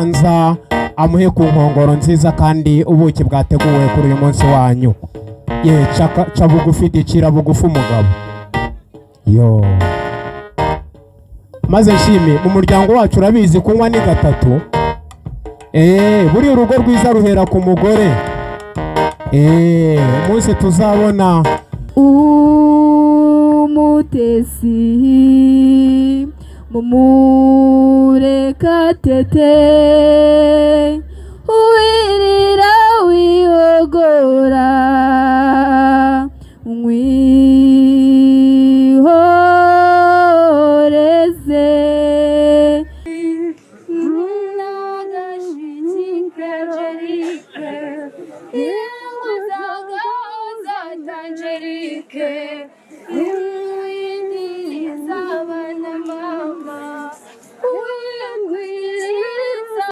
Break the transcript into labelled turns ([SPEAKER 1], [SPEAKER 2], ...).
[SPEAKER 1] abanza amuhe ku nkongoro nziza kandi ubuki bwateguwe kuri uyu munsi wanyu. Ye ca bugufi dicira bugufi umugabo. Yo maze nshime mu muryango wacu urabizi kunywa ni gatatu. Buri urugo rwiza ruhera ku mugore. Umunsi tuzabona
[SPEAKER 2] umutesi mumurekatete uwiri